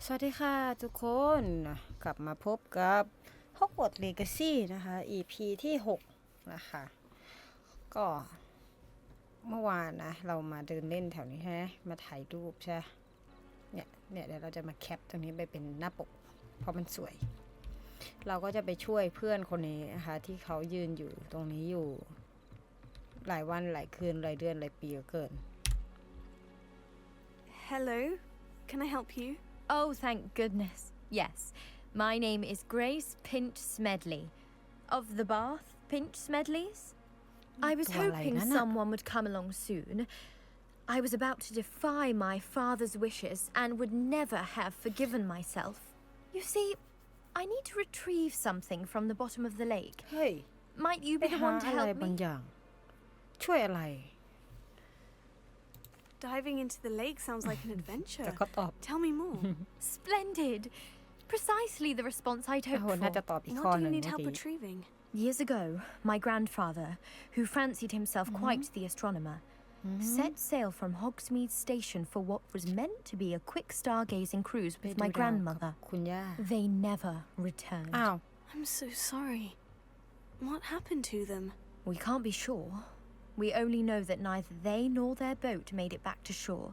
สวัสดีค่ะทุกคนกลับมาพบกับ Hogwarts Legacy นะคะ EP ที่6นะคะก็เมื่อวานนะเรามาเดินเล่นแถวนี้ใช่ไหมมาถ่ายรูปใช่เนี่ยเดี๋ยวเราจะมาแคปตรงนี้ไปเป็นหน้าปกเพราะมันสวยเราก็จะไปช่วยเพื่อนคนนี้นะคะที่เขายืนอยู่ตรงนี้อยู่หลายวันหลายคืนหลายเดือนหลายปีเกิน Hello, can I help you? Oh, thank goodness. Yes. My name is Grace Pinch Smedley. Of the Bath Pinch Smedleys? I was hoping someone would come along soon. I was about to defy my father's wishes and would never have forgiven myself. You see, I need to retrieve something from the bottom of the lake. เฮ้ย Might you ไป be the หา one to อะไร help บาง me? อย่างช่วยอะไร Diving into the lake sounds like an แต่ adventure. เขาตอบ Tell me more. Splendid. Precisely the response I'd โอ้โห hoped น่าจะ for. ตอบอีกข้อ What do ห you นึ่ง need เมื่อ help กี้ retrieving? Years ago, my grandfather, who fancied himself quite the astronomer, set sail from Hogsmeade Station for what was meant to be a quick stargazing cruise ไป with ดู my ดาวกับ grandmother. คุณย่า They never returned. อ้าว I'm so sorry. What happened to them? We can't be sure. We only know that neither they nor their boat made it back to shore.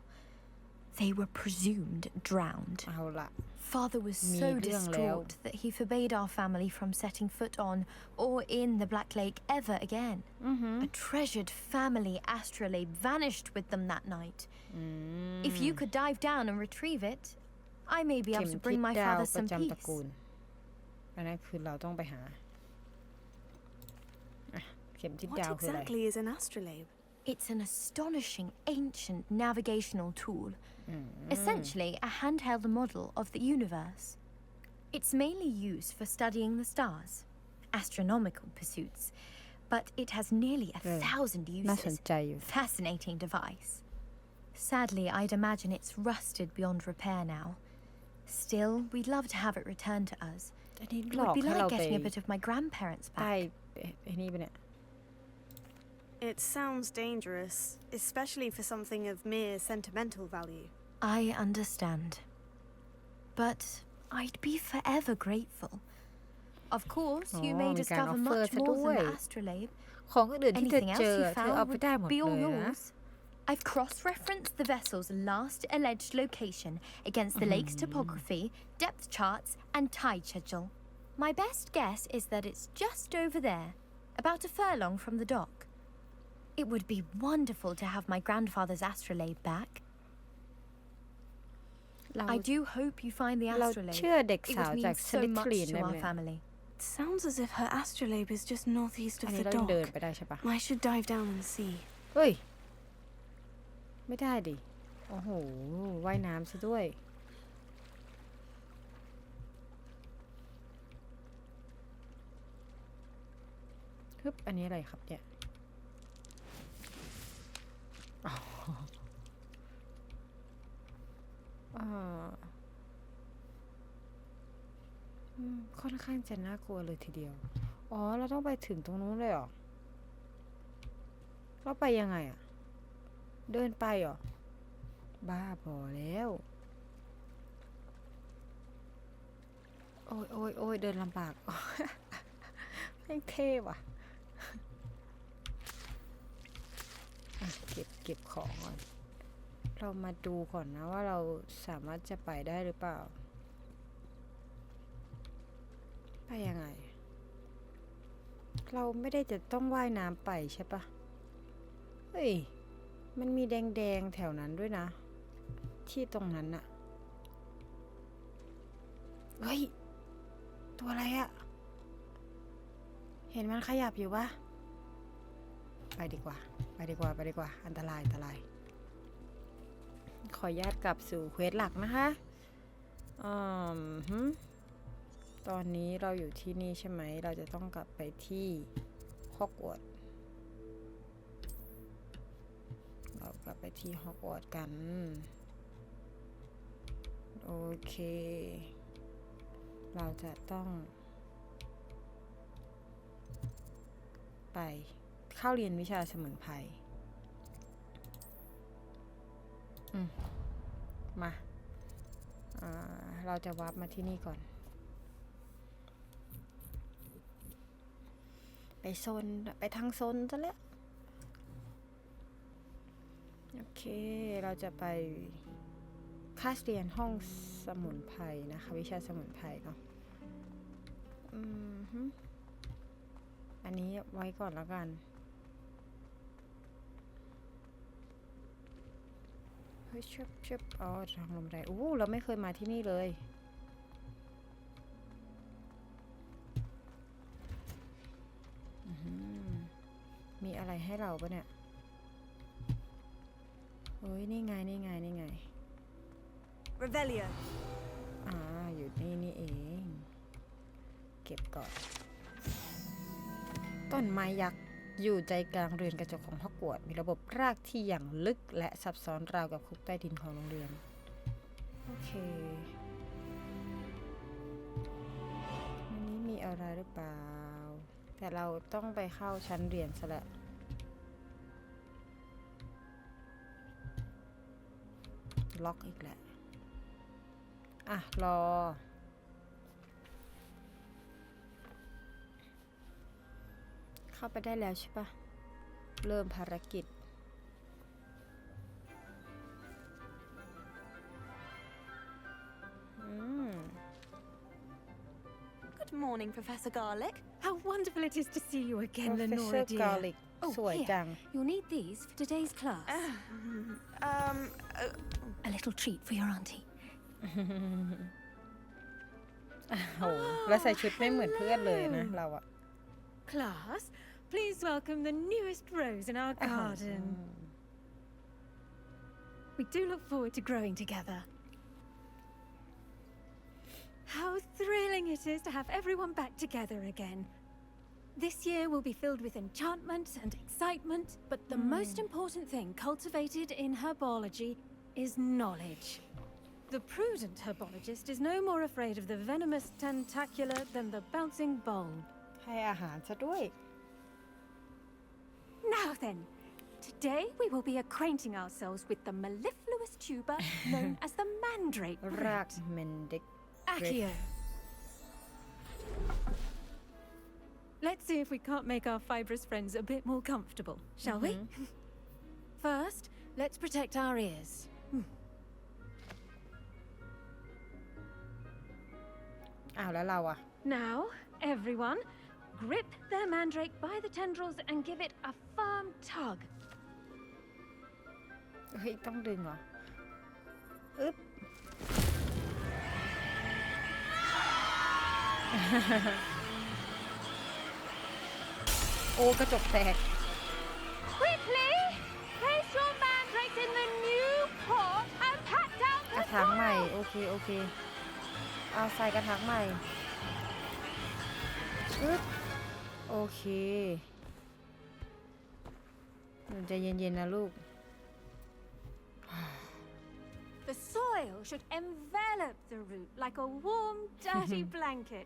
They were presumed drowned. เอาละ Father wasมี so เรื่องแล้ว distraught that he forbade our family from setting foot on or in the Black Lake ever again. A treasured family astrolabe vanished with them that night. If you could dive down and retrieve it, I may be เข็ able ม to ทิศ bring my ดาว father ประ some จำตระกูล peace. อันนั้นคือเราต้องไปหาเข็มทิศ What ดาวคืออะไร exactly is an astrolabe? It's an astonishing ancient navigational tool, essentially a handheld model of the universe. It's mainly used for studying the stars, astronomical pursuits, but it has nearly 1,000 น่าสน uses. ใจอยู่ Fascinating device. Sadly, I'd imagine it's rusted beyond repair now. Still, we'd love to have it returned to us. อันนี้ It หลอก would be ให้เรา like ไป getting a bit of my grandparents ใต้ back. ไอ้นี่ไปเนี่ย It sounds dangerous, especially for something of mere sentimental value. I understand. But I'd be forever grateful. Of course, you may มีการ discover offer much ซะ more ด้ว than ย the astrolabe. ของอื่นๆที่เธอ Anything เจ else อ you เธอเอา found ไปได้หมด would be เล all ยนะ yours. I've cross-referenced the vessel's last alleged location against the lake's topography, depth charts, and tide schedule. My best guess is that it's just over there, about a furlong from the dock. It would be wonderful to have my grandfather's astrolabe back. เรา I do hope you find the เรา astrolabe. เชื่อเด็ก It สาว would จาก mean ส so ลิท much ลีน to ได้ไหม our เนี่ย family. It sounds as if her astrolabe is just northeast อัน of นี้ the เราต้องเดิน dock. ไปได้ใช่ปะ I should dive down and see. เฮ้ย ไม่ได้ดิ โอ้โห ว่ายน้ำซะด้วย ฮึบ อันนี้อะไรครับเนี่ยอ๋อค่อนข้างจะน่ากลัวเลยทีเดียว อ๋อ เราต้องไปถึงตรงนู้นเลยเหรอ เราไปยังไงอะ เดินไปเหรอ บ้าพอแล้ว โอ้ยโอ้ยโอ้ยเดินลำบาก แม่งเท่ว่ะเก็บของก่อน เรามาดูก่อนนะว่าเราสามารถจะไปได้หรือเปล่า ไปยังไง เราไม่ได้จะต้องว่ายน้ำไปใช่ปะเฮ้ย มันมีแดงๆแถวนั้นด้วยนะ ที่ตรงนั้นน่ะ เฮ้ย ตัวอะไรอะ เห็นมันขยับอยู่ปะไปดีกว่า อันตรายขออนุญาตกลับสู่เควสหลักนะคะตอนนี้เราอยู่ที่นี่ใช่ไหม เราจะต้องกลับไปที่ฮอกวอตส์เรากลับไปที่ฮอกวอตส์กัน โอเค เราจะต้องไปเข้าเรียนวิชาสมุนไพรมา เราจะวาร์ปมาที่นี่ก่อนไปโซนไปทางโซนซะแล้วโอเคเราจะไปคลาสเรียนห้องสมุนไพรนะคะวิชาสมุนไพรเนาะอันนี้ไว้ก่อนแล้วกันเฮ้ยชึบอ๋อทางลมแรงเราไม่เคยมาที่นี่เลยมีอะไรให้เราปะเนี่ยเฮ้ยนี่ไง Revelio. อยู่นี่เองเก็บก่อนต้นไม้ยักษ์อยู่ใจกลางเรือนกระจกของฮอกวอตส์มีระบบรากที่อย่างลึกและซับซ้อนราวกับคุกใต้ดินของโรงเรียนโอเคอันนี้มีอะไรหรือเปล่าแต่เราต้องไปเข้าชั้นเรียนซะแล้วล็อกอีกแหละรอเข้าไปได้แล้วใช่ปะเริ่มภารกิจGood morning, Professor Garlic. How wonderful it is to see you again, Lenora Professor dear. Garlic สวยจัง You'll need these for today's class. A little treat for your auntie. แล้วใส่ชุดไม่เหมือนเพื่อนเลยนะเราอะ Class, please welcome the newest rose in our garden. We do look forward to growing together. How thrilling it is to have everyone back together again. This year will be filled with enchantment and excitement, but the most important thing cultivated in herbology is knowledge. The prudent herbologist is no more afraid of the venomous tentacular than the bouncing bulb. ให้อาหารซะด้วย Now then, today we will be acquainting ourselves with the mellifluous tuber known as the mandrake ราก root. เมนเด็ก Accio. Let's see if we can't make our fibrous friends a bit more comfortable, shall we? First, let's protect our ears. แล้วเราอะ Now, everyone, grip their mandrake by the tendrils and give it a firm tug. เฮ้ยต้องดึงเหรออึ๊บ โอ้กระจกแตก Quickly! Place your mandrakes in the new pot and pat down ก the ระถางใหม่ soil. โอเคเอาใส่กระถางใหม่อึ๊บโอเคใจเย็นๆนะลูก The soil should envelop the root like a warm, dirty blanket,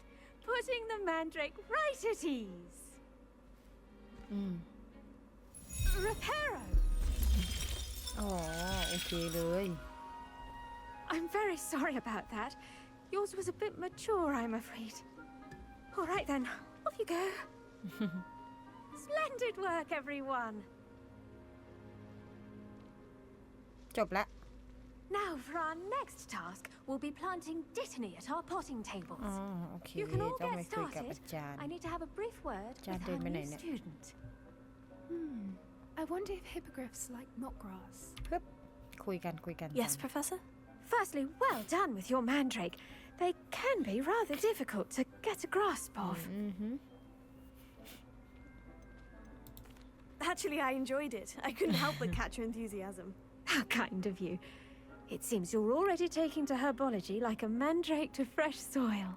putting the mandrake right at ease. Reparo! อ๋อโอเคเลย I'm very sorry about that. Yours was a bit mature, I'm afraid. All right then, off you go. Splendid work, everyone. จบละ Now for our next task, we'll be planting dittany at our potting tables. โอเค You can all ต้องไป get คุยกับอา started. จารย์ I need to have a brief word Jan with deed our me new nee, nee. student. I wonder if hippogriffs like knotgrass. คุยกัน Yes, Professor? Firstly, well done with your mandrake. They can be rather difficult to get a grasp of. Actually, I enjoyed it. I couldn't help but catch your enthusiasm. How kind of you. It seems you're already taking to herbology like a mandrake to fresh soil.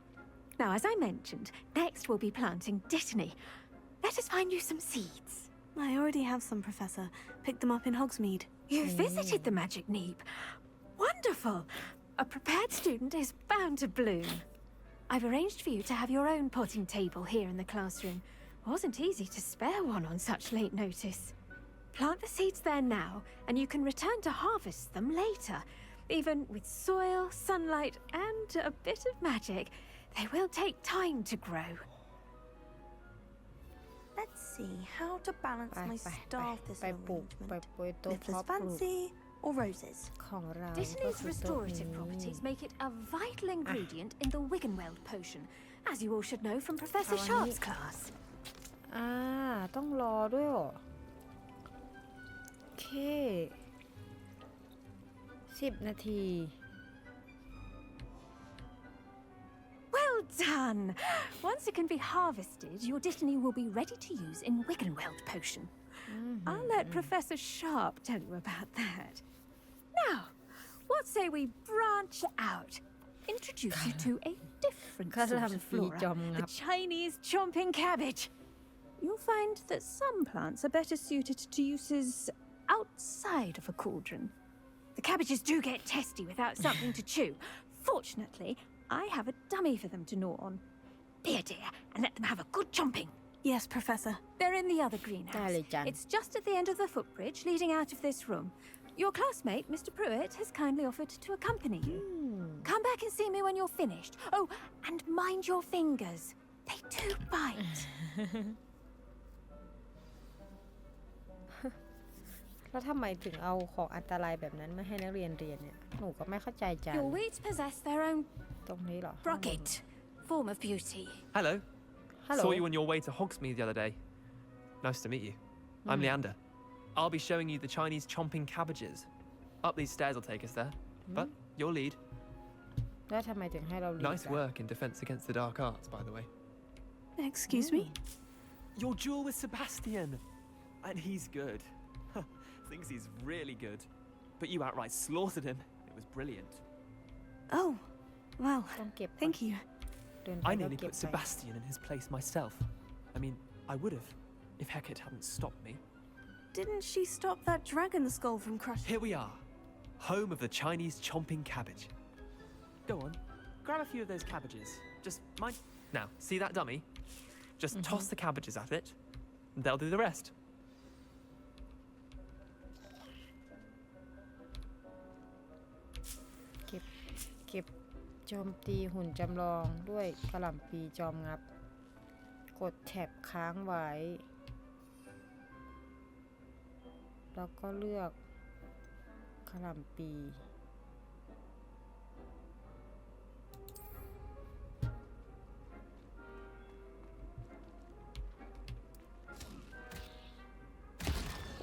Now, as I mentioned, next we'll be planting dittany. Let us find you some seeds. I already have some, Professor. Picked them up in Hogsmeade. You visited the magic neep. Wonderful. A prepared student is bound to bloom. I've arranged for you to have your own potting table here in the classroom. Wasn't easy to spare one on such late notice. Plant the seeds there now, and you can return to harvest them later. Even with soil, sunlight, and a bit of magic, they will take time to grow. Let's see how to balance ไป my ไป star ไป thistle ปลูกไป arrangement. ปลูกต้นเพาะ Little's ปลูก fancy or roses? ของเรา Dittany's ก็คือต้น restorative นี้ properties make it a vital ingredient in the Wiggenweld potion, as you all should know from Professor How Sharp's many- class. ต้องรอด้วยเหรอโอเค10 นาที Well done! Once it can be harvested, your Dittany will be ready to use in Wiggenweld potion. I'll let Professor Sharp tell you about that. Now, what say we branch out? Introduce you to a different sort of กะหล่ำปี flora, จอมงั the บ Chinese chomping cabbage. You'll find that some plants are better suited to uses outside of a cauldron. The cabbages do get testy without something to chew. Fortunately, I have a dummy for them to gnaw on. Here, dear, and let them have a good chomping. Yes, Professor. They're in the other greenhouse. Darling Jan. It's just at the end of the footbridge leading out of this room. Your classmate, Mr. Pruitt, has kindly offered to accompany you. Come back and see me when you're finished. Oh, and mind your fingers. They do bite. แล้วทำไมถึงเอาของอันตรายแบบนั้นมาให้นักเรียนเรียนเนี่ย หนูก็ไม่เข้าใจจัง Your weeds possess their own ตรงนี้เหรอ brocade, form of beauty. Hello. Hello. Saw you on your way to Hogsmeade the other day. Nice to meet you. I'm Leander. I'll be showing you the Chinese chomping cabbages. Up these stairs will take us there. But your lead. แล้วทำไมถึงให้เราเรียน Nice work in defense against the dark arts, by the way. Excuse me? Your duel with Sebastian. And he's good. Thinks he's really good. But you outright slaughtered him. It was brilliant. Oh, well, ต้องเก็บ thank you. เดินไป I ก็ nearly เก็บ put ไป Sebastian in his place myself. I mean, I would have, if Hecate hadn't stopped me. Didn't she stop that dragon skull from crushing? Here we are, home of the Chinese chomping cabbage. Go on, grab a few of those cabbages. Just mind. Now, see that dummy? Just toss the cabbages at it, and they'll do the rest. เก็บโจมตีหุ่นจำลองด้วยกระหล่ำปีจอมงับ กดแท็บค้างไว้ แล้วก็เลือกกระหล่ำปี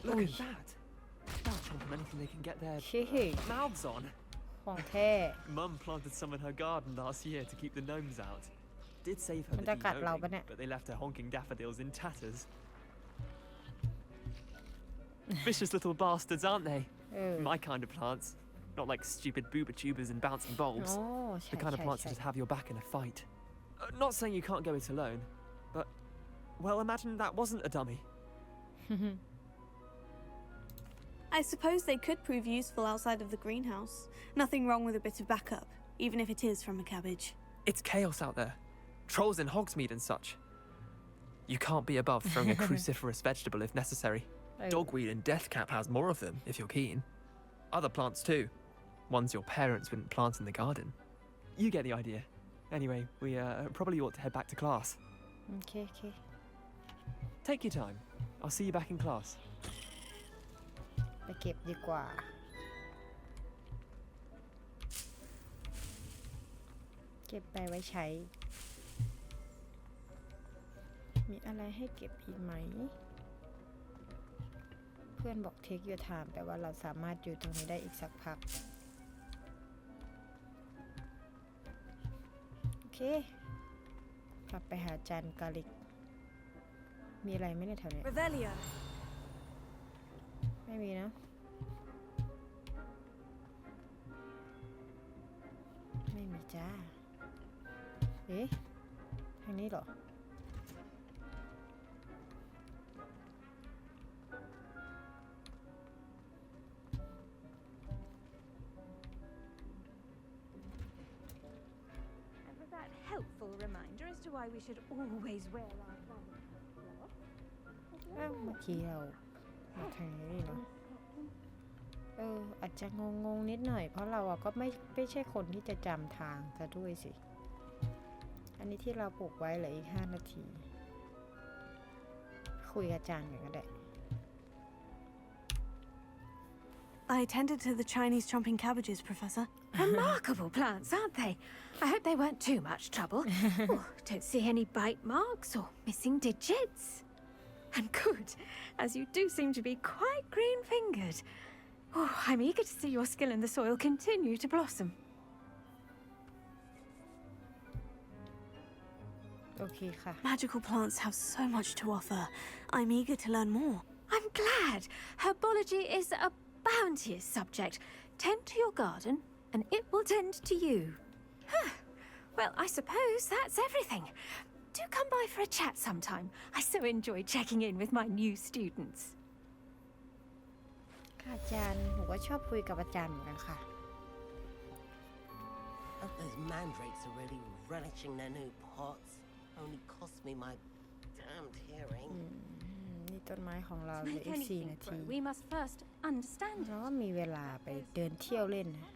Look at that. They'll chomp on anything they can get their เฮ้ย mouths on. ของแท้ Mum planted some in her garden last year to keep the gnomes out. Did save herมัน the จะกัดเราปะ de-homing, เนี่ย but they left her honking daffodils in tatters. Vicious little bastards, aren't they? เออ My kind of plants. Not like stupid booba tubers and bouncing bulbs. อ๋อใช่ The kind of ใช่ plants ใช่ that have your back in a fight. Not saying you can't go it alone, but, well, imagine that wasn't a dummy. I suppose they could prove useful outside of the greenhouse. Nothing wrong with a bit of backup, even if it is from a cabbage. It's chaos out there. Trolls in Hogsmeade and such. You can't be above throwing a cruciferous vegetable if necessary. เออ Dogweed and deathcap has more of them, if you're keen. Other plants too. Ones your parents wouldn't plant in the garden. You get the idea. Anyway, we probably ought to head back to class. โอเคโอเค Take your time. I'll see you back in class. ไปเก็บดีกว่า เก็บไปไว้ใช้ มีอะไรให้เก็บอีกไหม เพื่อนบอก take your time แปลว่าเราสามารถอยู่ตรงนี้ได้อีกสักพัก โอเค กลับไปหาจานกาลิก มีอะไรไหมในแถวเนี้ย Revelio. ไม่มีนะ ไม่มีจ้า เอ๊ะ ทางนี้เหรอ And for that helpful reminder as to why we should always wear our clothes. อ้าวเมื่อกี้เรามาทางนี้เนาะ อาจจะงงนิดหน่อยเพราะเราก็ไม่ใช่คนที่จะจำทางซะด้วยสิอันนี้ที่เราปลูกไว้เหลืออีก5 นาทีคุยกับอาจารย์กันก็ได้ I attended to the Chinese chomping cabbages, Professor. Remarkable plants, aren't they? I hope they weren't too much trouble. Oh, don't see any bite marks or missing digits. And good, as you do seem to be quite green-fingered. Oh, I'm eager to see your skill in the soil continue to blossom. โอเคค่ะ Magical plants have so much to offer. I'm eager to learn more. I'm glad. Herbology is a bounteous subject. Tend to your garden, and it will tend to you. Well, I suppose that's everything. Do come by for a chat sometime. I so enjoy checking in with my new students. อาจารย์ผมก็ชอบคุยกับอาจารย์เหมือนกันค่ะ Hope those mandrakes are really relishing their new pots. Only cost me my damned hearing. นี่ต้นไม้ของเราเห To ลือ make อีก anything 4 นาที grow, we must first understand เรา it. ก็มีเวลาไปเดินเที่ยวเล่นนะ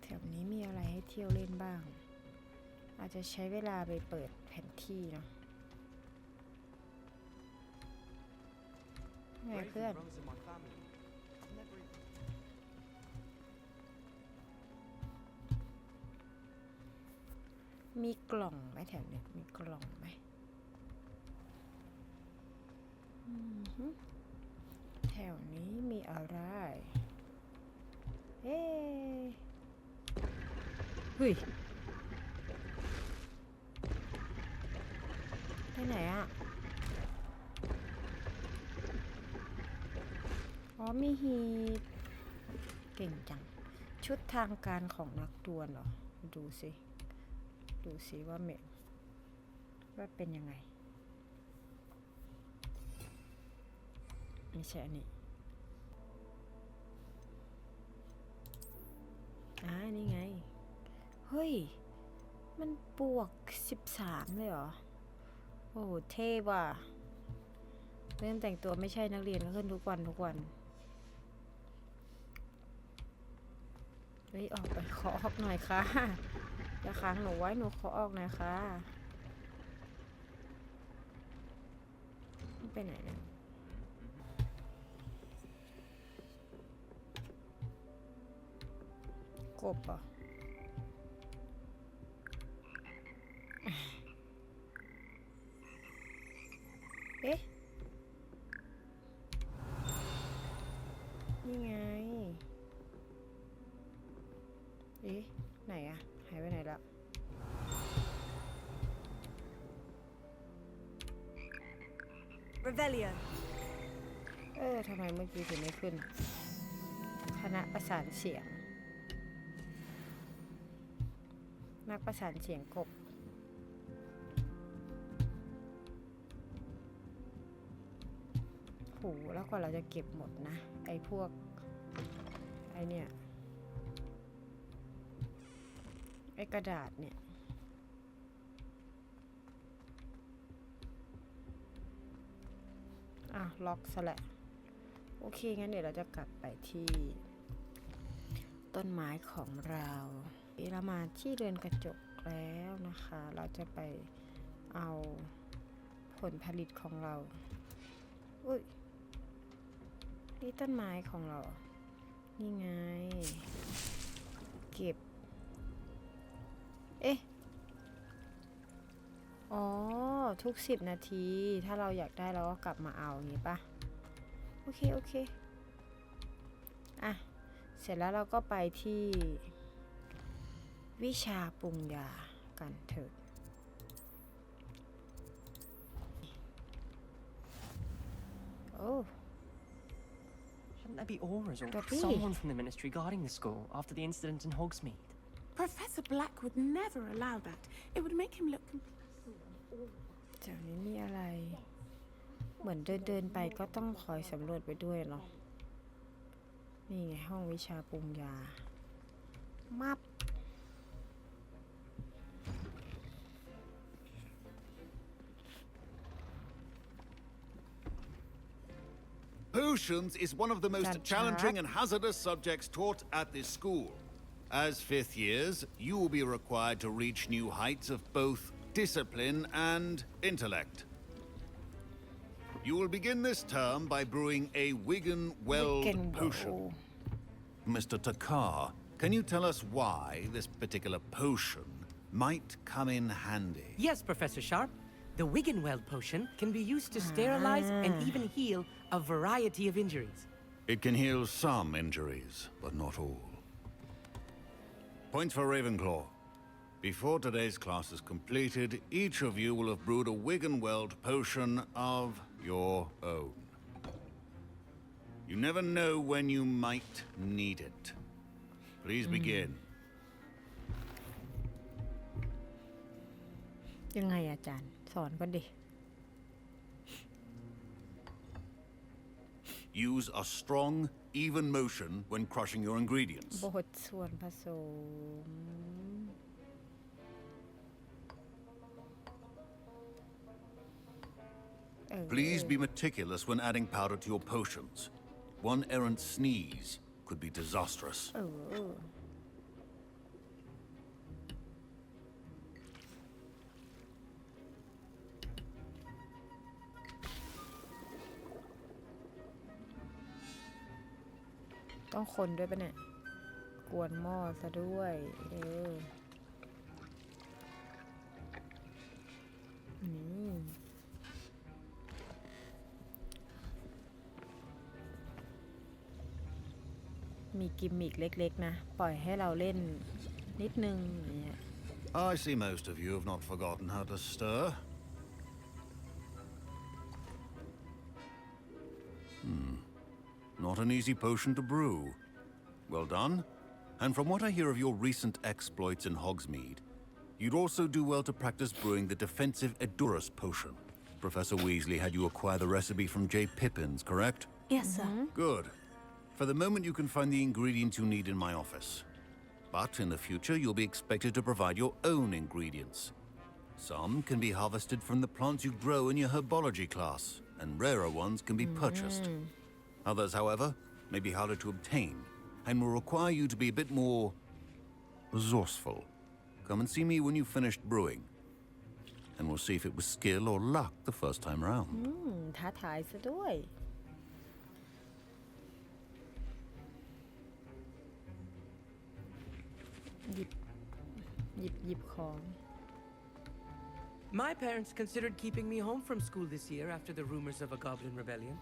แถวนี้มีอะไรให้เที่ยวเล่นบ้าง อาจจะใช้เวลาไปเปิดแผนที่เนาะไงเพื่อน มีกล่องไหมแถวนี้มีกล่องไหมแถวนี้มีอะไรเฮ้เฮ้ยไปไหนอ่ะอ๋อมีฮีทเก่งจังชุดทางการของนักดวลเหรอดูสิว่าว่าเป็นยังไงไม่ใช่อันนี้นี่ไงเฮ้ยมันบวก13เลยเหรอโอ้เท่ว่ะเริ่มแต่งตัวไม่ใช่นักเรียนก็ขึ้นทุกวันเฮ้ยออกไปขอออกหน่อยค่ะอย่าค้างหนูไว้หนูขอออกหน่อยค่ะไปไหนเนี่ยกบเหรอเอ๊ะนี่ไงเอ๊ะไหนอะหายไปไหนแล้ว Revelio. ทำไมเมื่อกี้ถึงไม่ขึ้นคณะประสานเสียงนักประสานเสียงกบโหแล้วกว่าเราจะเก็บหมดนะไอ้พวกไอ้เนี่ยไอ้กระดาษเนี่ยล็อกซะแหละโอเคงั้นเดี๋ยวเราจะกลับไปที่ต้นไม้ของเราเรามาที่เรือนกระจกแล้วนะคะเราจะไปเอาผลผลิตของเราอุ้ยนี่ต้นไม้ของเรานี่ไงเก็บอ๋อทุก10 นาทีถ้าเราอยากได้เราก็กลับมาเอาอย่างนี้ปะโอเคเสร็จแล้วเราก็ไปที่วิชาปรุงยากันเถิดโอ้ Shouldn't there be auras or Dobby. someone from the ministry guarding the school after the incident in Hogsmeade? Professor Black would never allow that. It would make him look completely. แถวนี้มีอะไรเหมือนเดินไปก็ต้องคอยสำรวจไปด้วยเนาะนี่ไงห้องวิชาปรุงยามับ Potions is one of the most That's challenging hard. and hazardous subjects taught at this school. As fifth years, you will be required to reach new heights of both discipline and intellect. You will begin this term by brewing a Wigan Weld Wigan potion. Weld. Mr. Takar, can you tell us why this particular potion might come in handy? Yes, Professor Sharp. The Wiggenweld potion can be used to sterilize and even heal a variety of injuries. It can heal some injuries, but not all. Points for Ravenclaw. Before today's class is completed, each of you will have brewed a Wiggenweld potion of your own. You never know when you might need it. Please begin. ยังไงอาจารย์สอนก็ดิ Use a strong, even motion when crushing your ingredients. บดส่วนผสมPlease be meticulous when adding powder to your potions. One errant sneeze could be disastrous. ต้องคนด้วยปะเนี่ย กวนหม้อซะด้วยนี่มีกิมมิกเล็กๆนะ ปล่อยให้เราเล่นนิดนึงอย่างเงี้ย I see most of you have not forgotten how to stir. Not an easy potion to brew. Well done. And from what I hear of your recent exploits in Hogsmeade, you'd also do well to practice brewing the defensive Edurus potion. Professor Weasley had you acquire the recipe from J. Pippin's, correct? Yes, sir. Good. For the moment, you can find the ingredients you need in my office. But in the future, you'll be expected to provide your own ingredients. Some can be harvested from the plants you grow in your herbology class, and rarer ones can be purchased. Others, however, may be harder to obtain, and will require you to be a bit more resourceful. Come and see me when you've finished brewing, and we'll see if it was skill or luck the first time round. ท้าทายซะด้วย หยิบของ My parents considered keeping me home from school this year after the rumors of a goblin rebellion.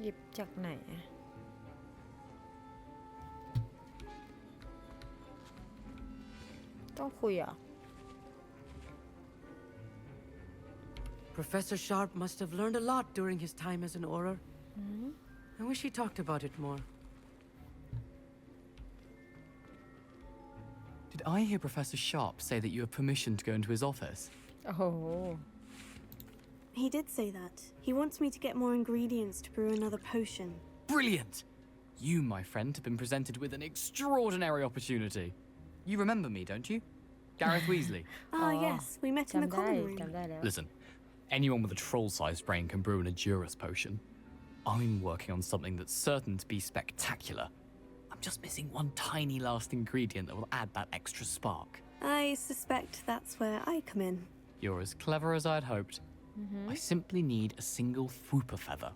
หยิบจากไหนอะต้องคุยเหรอ Professor Sharp must have learned a lot during his time as an Auror. I wish he talked about it more. Did I hear Professor Sharp say that you have permission to go into his office? โอ้โห He did say that. He wants me to get more ingredients to brew another potion. Brilliant! You, my friend, have been presented with an extraordinary opportunity. You remember me, don't you? Gareth Weasley. Ah, yes, we met in the จำได้ common room. จำได้แล้ว Listen, anyone with a troll-sized brain can brew an Edurus potion. I'm working on something that's certain to be spectacular. I'm just missing one tiny last ingredient that will add that extra spark. I suspect that's where I come in. You're as clever as I'd hoped. I simply need a single Fwooper feather.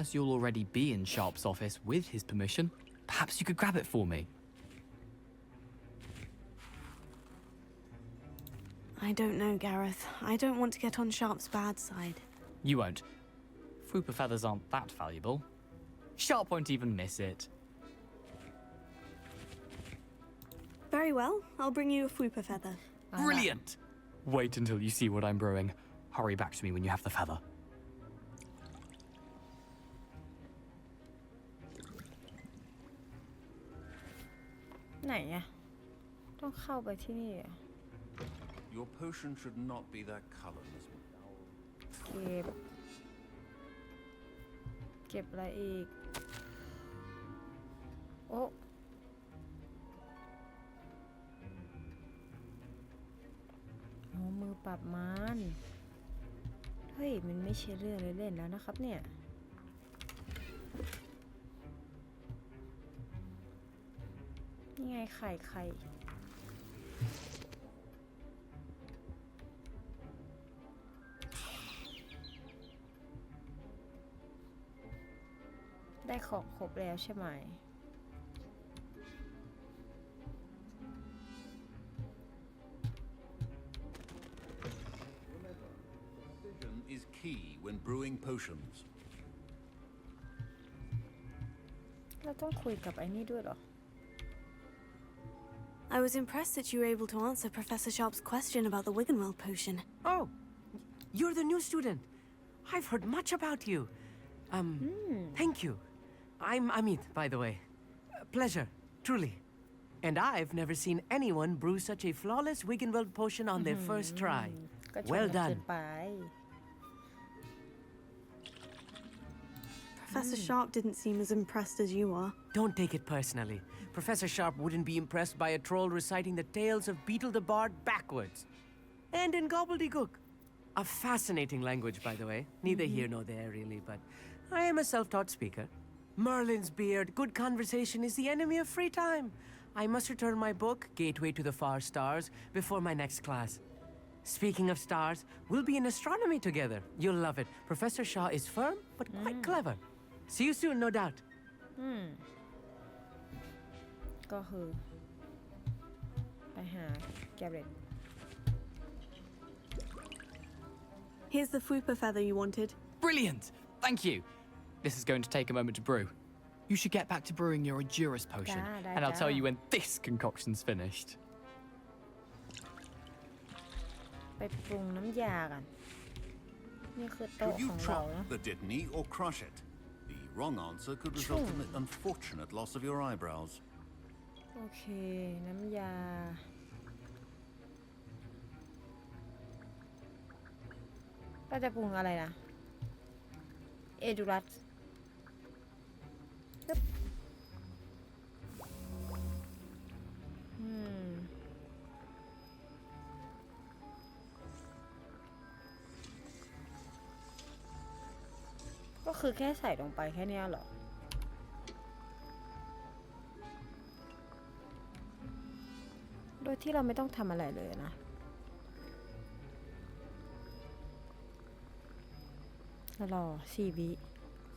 As you'll already be in Sharp's office with his permission, perhaps you could grab it for me. I don't know, Gareth. I don't want to get on Sharp's bad side. You won't. Fwooper feathers aren't that valuable. Sharp won't even miss it. Very well, I'll bring you a Fwooper feather. Brilliant! Wait until you see what I'm brewing. Hurry back to me when you have the feather. ไหนอะต้องเข้าไปที่นี่อะ Your potion should not be that colorless. เก็บอะไรอีก โอ้โหมือปรับมัน เฮ้ย มันไม่ใช่เรื่องเล่นๆแล้วนะครับเนี่ย ไงไข่ได้ของครบแล้วใช่ไหม Precision is key when brewing potions. เราต้องคุยกับไอ้นี่ด้วยเหรอ I was impressed that you were able to answer Professor Sharp's question about the Wiggenweld potion. Oh, you're the new student. I've heard much about you. Thank you. I'm Amit, by the way. Pleasure, truly. And I've never seen anyone brew such a flawless Wiggenweld potion on their first try. ก็ชม Well กันเกิ done. นไป Professor Sharp didn't seem as impressed as you are. Don't take it personally. Professor Sharp wouldn't be impressed by a troll reciting the tales of Beetle the Bard backwards. And in gobbledygook. A fascinating language, by the way. Neither here nor there, really, but I am a self-taught speaker. Merlin's beard, good conversation is the enemy of free time. I must return my book, Gateway to the Far Stars, before my next class. Speaking of stars, we'll be in astronomy together. You'll love it. Professor Shaw is firm, but quite clever. See you soon, no doubt. ก็คือไปหาแกเรต Here's the Fupa feather you wanted. Brilliant! Thank you. This is going to take a moment to brew. You should get back to brewing your Adurus potion, and I'll tell you when this concoction's finished. ไปปรุงน้ำยากัน นี่คือโต๊ะ Should you ของเรา chop นะ the dittany or crush it? The wrong answer could result in the unfortunate loss of your eyebrows. โอเค น้ำยา เราจะปรุงอะไรนะ เอดูรัสปึ๊บก็คือแค่ใส่ลงไปแค่เนี้ยเหรอ โดยที่เราไม่ต้องทำอะไรเลยนะ รอ4 วิ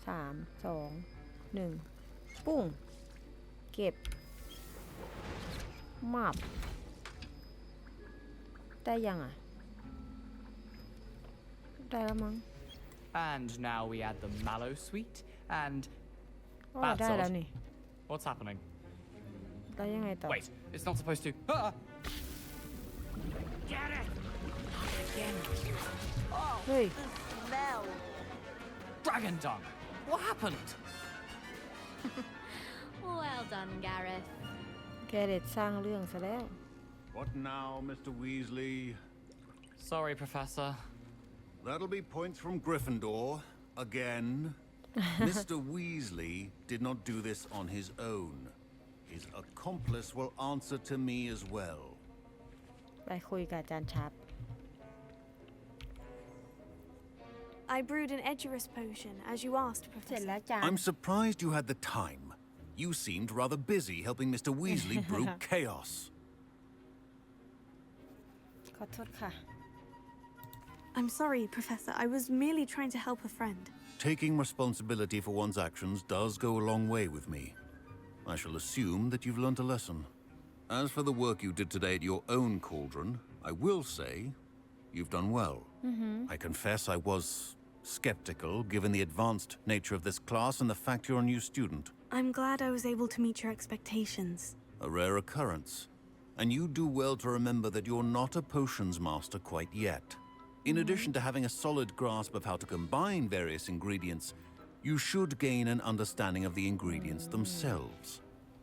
3 2 1 ปุ้ง เก็บมาบได้ยังอ่ะ ได้แล้วมั้ง And now we add the mallow sweet, and อ๋อ That's ได้แล้ว odd. นี่ what's happening? แล้วยังไงต่อ Wait, it's not supposed to. Ah! Get it! เฮ้ย Dragon dung! What happened? Well done, Gareth. แกเด็ดสร้างเรื่องซะแล้ว What now, Mr. Weasley? Sorry, Professor. That'll be points from Gryffindor. Again. Mr. Weasley did not do this on his own. His accomplice will answer to me as well. ไปคุยกับอาจารย์ชาร์ป I brewed an Edurus potion, as you asked, เสร็จ Professor. แล้วจ้า I'm surprised you had the time. You seemed rather busy helping Mr. Weasley brew chaos. ขอโทษค่ะ I'm sorry, Professor. I was merely trying to help a friend. Taking responsibility for one's actions does go a long way with me. I shall assume that you've learnt a lesson. As for the work you did today at your own cauldron, I will say you've done well. I confess I was skeptical given the advanced nature of this class and the fact you're a new student. I'm glad I was able to meet your expectations. A rare occurrence. And you do well to remember that you're not a potions master quite yet. In addition to having a solid grasp of how to combine various ingredients, you should gain an understanding of the ingredients themselves.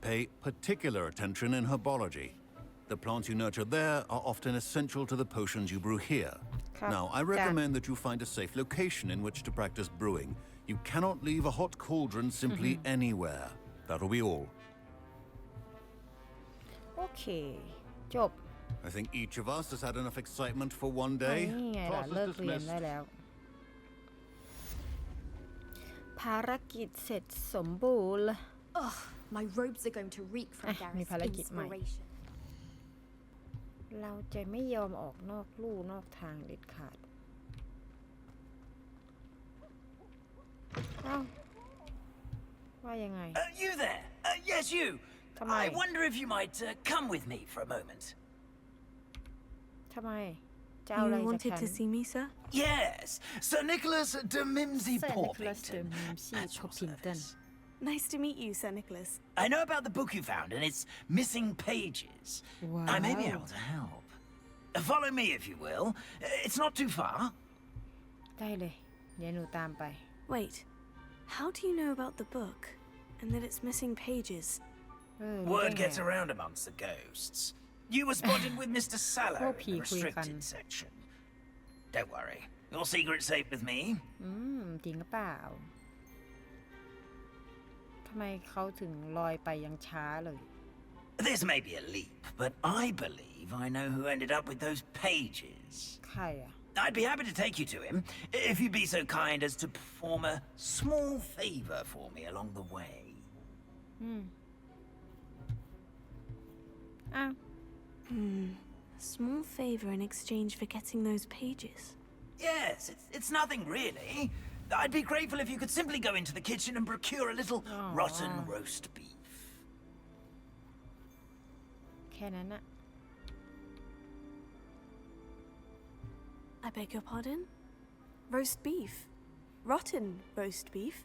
Pay particular attention in herbology. The plants you nurture there are often essential to the potions you brew here. Now, I recommend that you find a safe location in which to practice brewing. You cannot leave a hot cauldron simply anywhere. That'll be all. โอเค จบ I think each of us has had enough excitement for one เอา day. นี่ไงล่ะ Class เลิ is กเรียน dismissed. ได้แล้ว ภารกิจเสร็จสมบูรณ์ My robes are going to reek from มีภาร Gareth's กิจใหม่ inspiration. เราจะไม่ยอมออกนอกลู่นอกทางเด็ดขาดเอ้าว่ายังไง You there? Yes, you. ทำไม I wonder if you might come with me for a moment. ทำไมจะเอาอะไร You จาก wanted ฉัน to see me, sir? Yes, Sir Nicholas de Mimsy Sir Nicholas de Porpington. Mimsy That's your Porpington. service. Nice to meet you, Sir Nicholas. I know about the book you found and its missing pages. I may be able to help. Follow me, if you will. It's not too far. ได้เลยเดี๋ยวหนูตามไป Wait, how do you know about the book and that it's missing pages? รู้ Word ได้ไง gets around amongst the ghosts. You were spotted with Mr. Sallow in the พวกผีคุยกัน restricted section. Don't worry. Your secret's safe with me. จริงหรือเปล่าทำไมเขาถึงลอยไปยังช้าเลย This may be a leap, but I believe I know who ended up with those pages. ใครอ่ะ I'd be happy to take you to him if you'd be so kind as to perform a small favor for me along the way. อ้าว Small favor in exchange for getting those pages. Yes, it's nothing really. I'd be grateful if you could simply go into the kitchen and procure a little rotten roast beef. แค่นั้นอะ I beg your pardon? Roast beef. Rotten roast beef.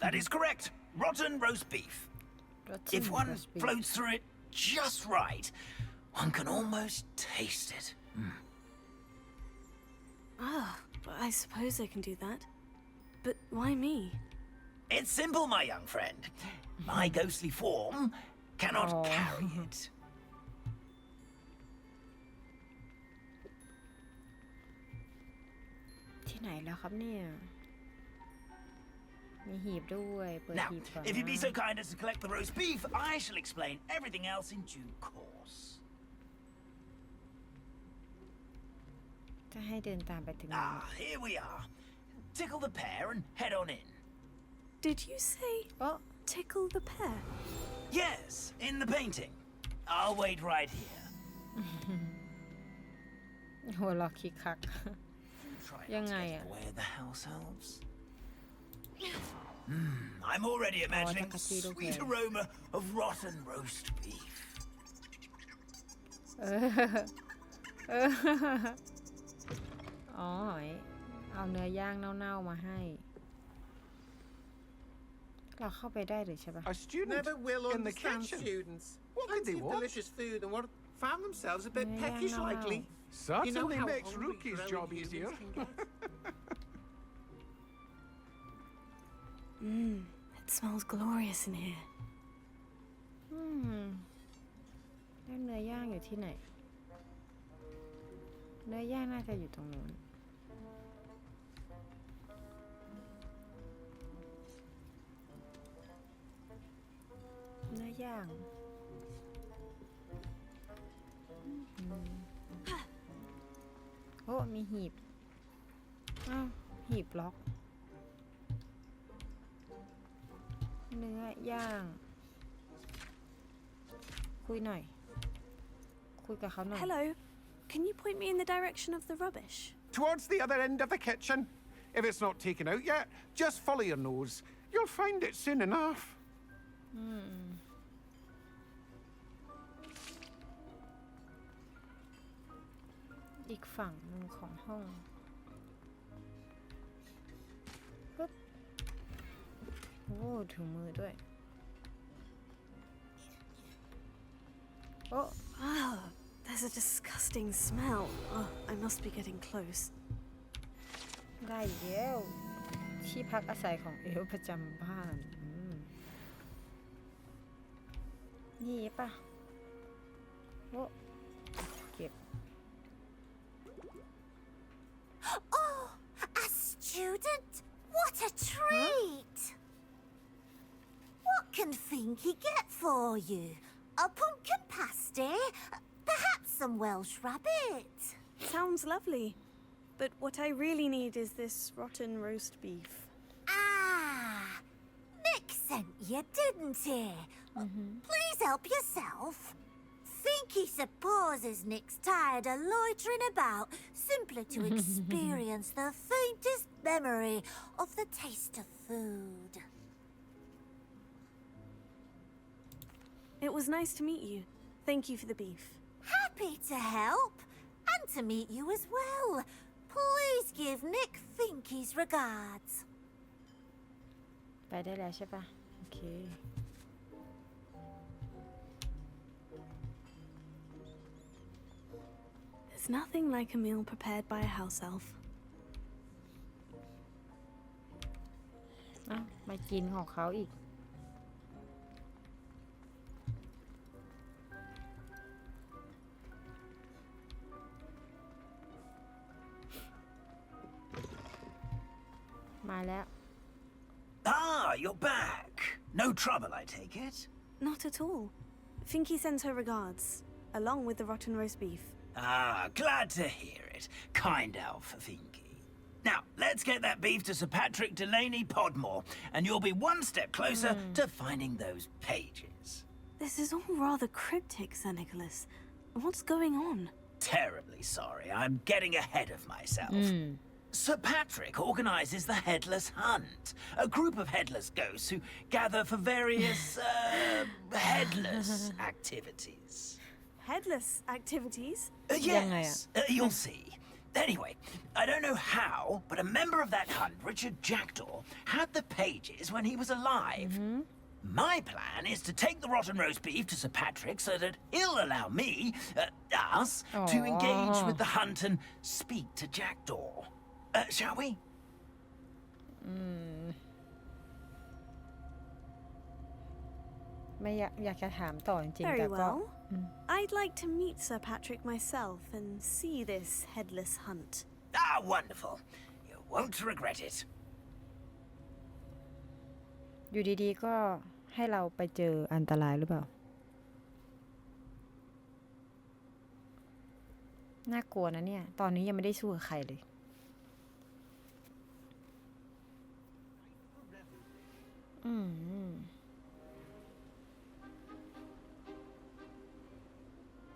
That is correct. Rotten roast beef. If one floats through it just right, one can almost taste it. I suppose I can do that. But why me? It's simple, my young friend. My ghostly form cannot carry it. ที่ไหนแล้วครับเนี่ย มีหีบด้วย เปิด Now, หีบก่อน if you'd be นะ so kind as to collect the roast beef, I shall explain everything else in due course. จะให้เดินตามไปถึงไหน Here we are. Tickle the pear and head on in. Did you say โอ้ tickle the pear? Yes, in the painting. I'll wait right here. หัวเราะคิกคัก Try Yang not toไง get อะ in the way of the house elves. I'm already imagining the จักรจี้ลูก sweet แก aroma of rotten roast beef. อ๋อ เอาเนื้อย่างเน่าๆมาให้ เราเข้าไปได้หรือใช่ปะ A student Never will in the understand kitchen. students. What could Plenty they of want? delicious food and what found themselves a bit Yeah, peckish no. likely. Certainly You know how makes hungry Rookie's growing job humans easier. can get. It smells glorious in here. แล้วเนื้อย่างอยู่ที่ไหน เนื้อย่างน่าจะอยู่ตรงนู้น เนื้อย่างโอ้ มีหีบ อ้าว หีบล็อก เนื้อย่างคุยหน่อย คุยกับเขาหน่อย Hello. Can you point me in the direction of the rubbish? Towards the other end of the kitchen. If it's not taken out yet, just follow your nose. You'll find it soon enough. อีกฝั่งหนึ่งของห้องปึ๊บโอ้ถึงมือด้วย โอ้ Oh, there's a disgusting smell. Oh, I must be getting close. ได้แล้ว ที่พักอาศัยของเอลฟ์ประจำบ้านนี่ปะโอ้เก็บ Oh, a student? What a treat! What can Finky get for you? A pumpkin pasty? Perhaps some Welsh rabbit? Sounds lovely. But what I really need is this rotten roast beef. Ah, Nick sent you, didn't he? Please help yourself. Think he supposes Nick's tired of loitering about simply to experience the faintest memory of the taste of food. It was nice to meet you. Thank you for the beef. Happy to help, and to meet you as well. Please give Nick Finky's regards. ไปได้แล้วใช่ปะโอเค There's nothing like a meal prepared by a house elf. เอ้ามากินของเขาอีก มาแล้ว Ah, you're back. No trouble, I take it. Not at all. Finky sends her regards, along with the rotten roast beef. Ah, glad to hear it. Kind elf for Finky. Now, let's get that beef to Sir Patrick Delaney Podmore, and you'll be one step closer to finding those pages. This is all rather cryptic, Sir Nicholas. What's going on? Terribly sorry, I'm getting ahead of myself. Sir Patrick organises the Headless Hunt, a group of headless ghosts who gather for various, headless activities. Headless activities? Yes, you'll see. Anyway, I don't know how, but a member of that hunt, Richard Jackdaw, had the pages when he was alive. My plan is to take the rotten roast beef to Sir Patrick so that he'll allow me, us, to engage with the hunt and speak to Jackdaw. Shall we? ไม่อยากจะถามต่อจริงๆ Very แต่ก็ well. I'd like to meet Sir Patrick myself and see this headless hunt. Ah, wonderful. You won't regret it. อยู่ดีๆก็ให้เราไปเจออันตรายหรือเปล่า น่ากลัวนะเนี่ย ตอนนี้ยังไม่ได้สู้กับใครเลย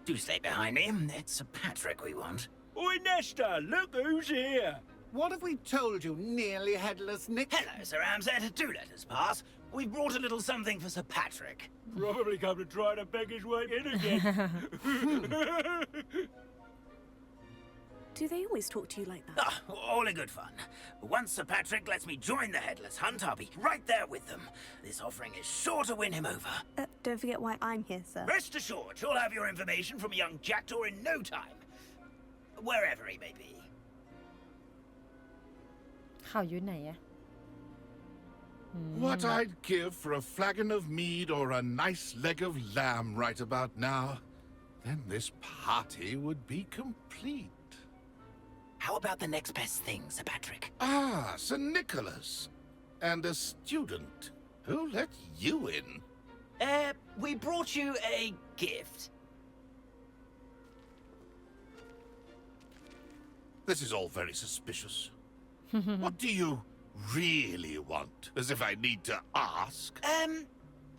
Do stay behind me. It's Sir Patrick we want. Oi, Nesta, look who's here. What have we told you, nearly headless Nick? Hello, Sir Ramsett. Do let us pass. We brought a little something for Sir Patrick. Probably come to try to beg his way in again. Do they always talk to you like that? Ah, all in good fun. Once Sir Patrick lets me join the Headless Hunt, I'll be right there with them. This offering is sure to win him over. Don't forget why I'm here, sir. Rest assured, you'll have your information from a young Jackdaw in no time. Wherever he may be. เขาอยู่ไหนอะ What I'd give for a flagon of mead or a nice leg of lamb right about now, then this party would be complete. How about the next best thing, Sir Patrick? Ah, Sir Nicholas. And a student. Who let you in? We brought you a gift. This is all very suspicious. What do you really want? As if I need to ask.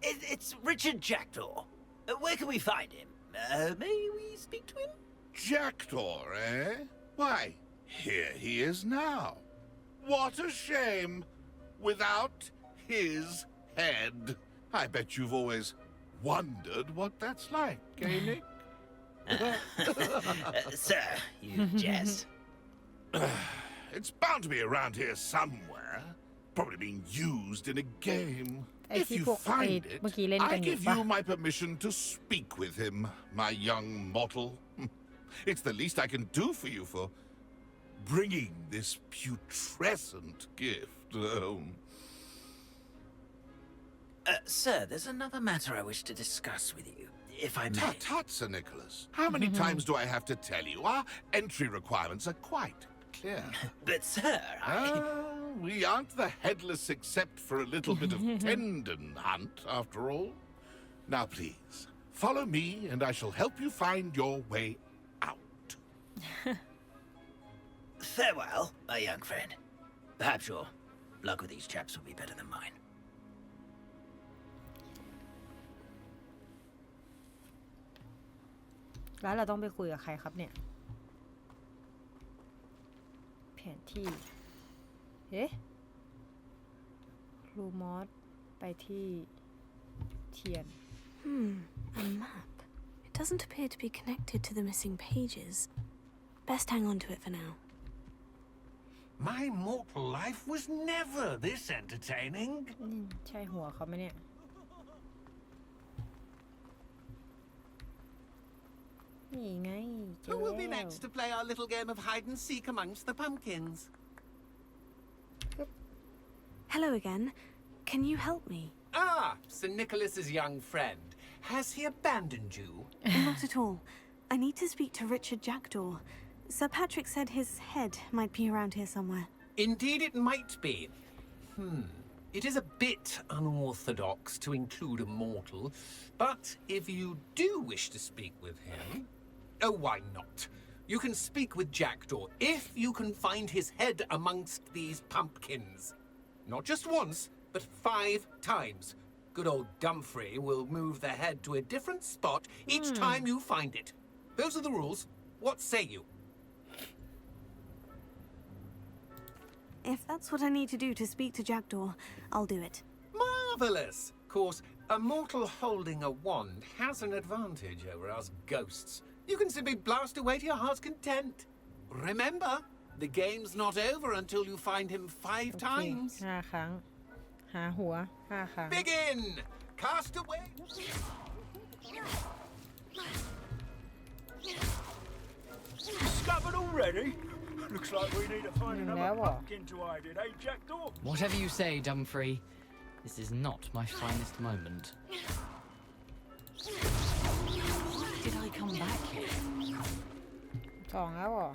It's Richard Jackdaw. Where can we find him? May we speak to him? Jackdaw, eh? Why, here he is now. What a shame. Without his head. I bet you've always wondered what that's like, eh, Nick? Sir, you jest. It's bound to be around here somewhere. Probably being used in a game. If you find it, I give you my permission to speak with him, my young mortal. It's the least I can do for you for bringing this putrescent gift home. Sir, there's another matter I wish to discuss with you, if I may. Tut, tut, Sir Nicholas. How many times do I have to tell you? Our entry requirements are quite clear. But, sir, we aren't the headless except for a little bit of tendon hunt, after all. Now, please, follow me and I shall help you find your way out. Farewell, my young friend. Perhaps your luck with these chaps will be better than mine. แล้วเราต้องไปคุยกับใครครับเนี่ยแผนที่เอ๊ะลูมอสไปที่เทียน A map. It doesn't appear to be connected to the missing pages. Best hang on to it for now. My mortal life was never this entertaining. ใช่หัวเขาไหมเนี่ยนี่ไงเจอ Who will be แล้ว next to play our little game of hide and seek amongst the pumpkins? Hello again. Can you help me? Ah, Sir Nicholas's young friend. Has he abandoned you? Not at all. I need to speak to Richard Jackdaw. Sir Patrick said his head might be around here somewhere. Indeed it might be. It is a bit unorthodox to include a mortal, but if you do wish to speak with him... Oh, why not? You can speak with Jackdaw if you can find his head amongst these pumpkins. Not just once, but 5 times. Good old Dumfrey will move the head to a different spot each time you find it. Those are the rules. What say you? If that's what I need to do to speak to Jackdaw, I'll do it. Marvellous! Of course, a mortal holding a wand has an advantage over us ghosts. You can simply blast away to your heart's content. Remember, the game's not over until you find him 5 times. 5 ครั้งหาหัว5 ครั้ง Begin! Cast away! Discovered already? Looks like we need to find another pumpkin to hide in, eh, Jackdaw? Whatever you say, Dumfrey. This is not my finest moment. Why did I come back here? 2 แล้วเหรอ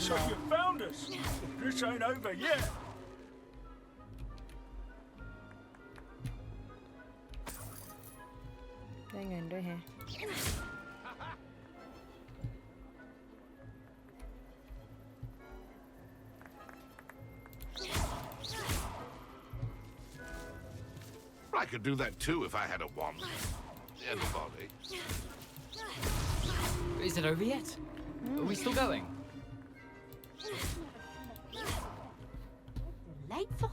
So you found us. This ain't over yet. ได้เงินด้วยแฮะ I could do that too if I had a wand. And a body. Is it over yet? Are we still going? Delightful.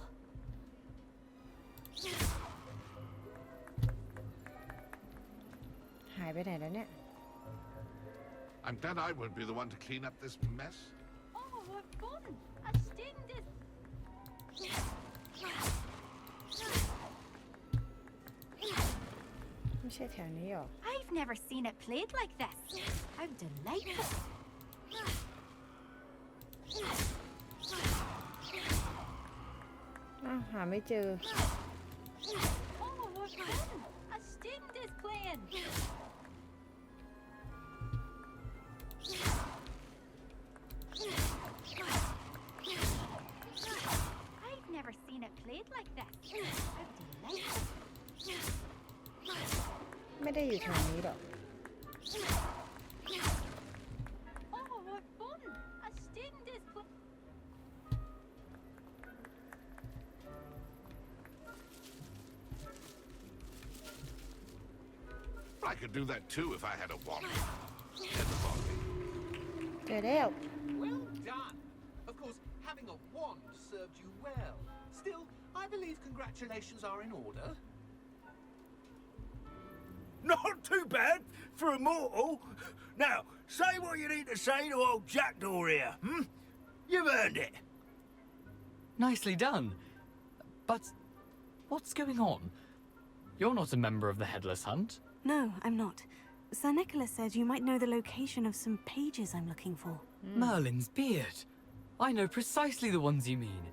I'm glad I won't be the one to clean up this mess. Oh, what fun! A stindis. I've never seen it played like this. How delightful. Oh, หาไม่เจอ Oh, what fun! A stindis playing. I've never seen it played like this. How delightful. ไม่ได้อยู่แถวนี้หรอก Oh, what fun! A stindis play. I could do that too if I had a wand. And a body. เจอแล้ว Well done. Of course, having a wand served you well. Still, I believe congratulations are in order. Not too bad for a mortal. Now, say what you need to say to old Jackdaw here, You've earned it. Nicely done. But what's going on? You're not a member of the Headless Hunt. No, I'm not. Sir Nicholas said you might know the location of some pages I'm looking for. Merlin's beard. I know precisely the ones you mean.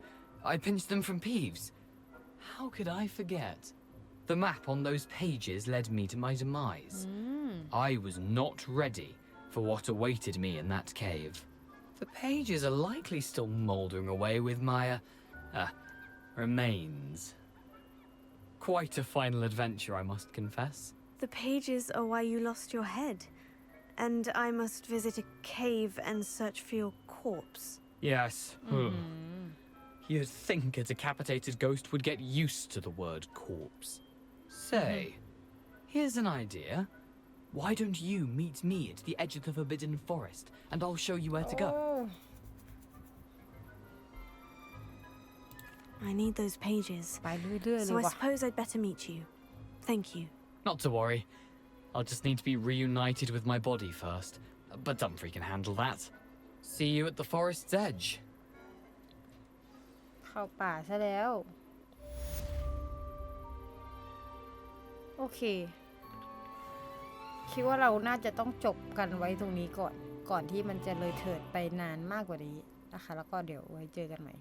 I pinched them from Peeves. How could I forget? The map on those pages led me to my demise. I was not ready for what awaited me in that cave. The pages are likely still mouldering away with my, remains. Quite a final adventure, I must confess. The pages are why you lost your head, and I must visit a cave and search for your corpse. Yes. You'd think a decapitated ghost would get used to the word corpse. Say, here's an idea. Why don't you meet me at the edge of the Forbidden Forest, and I'll show you where to go. I need those pages, so I suppose I'd better meet you. Thank you. Not to worry. I'll just need to be reunited with my body first. But Dumfries can handle that. See you at the forest's edge. เข้าป่าซะแล้วโอเคคิดว่าเราน่าจะต้องจบกันไว้ตรงนี้ก่อนที่มันจะเลยเถิดไปนานมากกว่านี้นะคะแล้วก็เดี๋ยวไว้เจอกันใหม่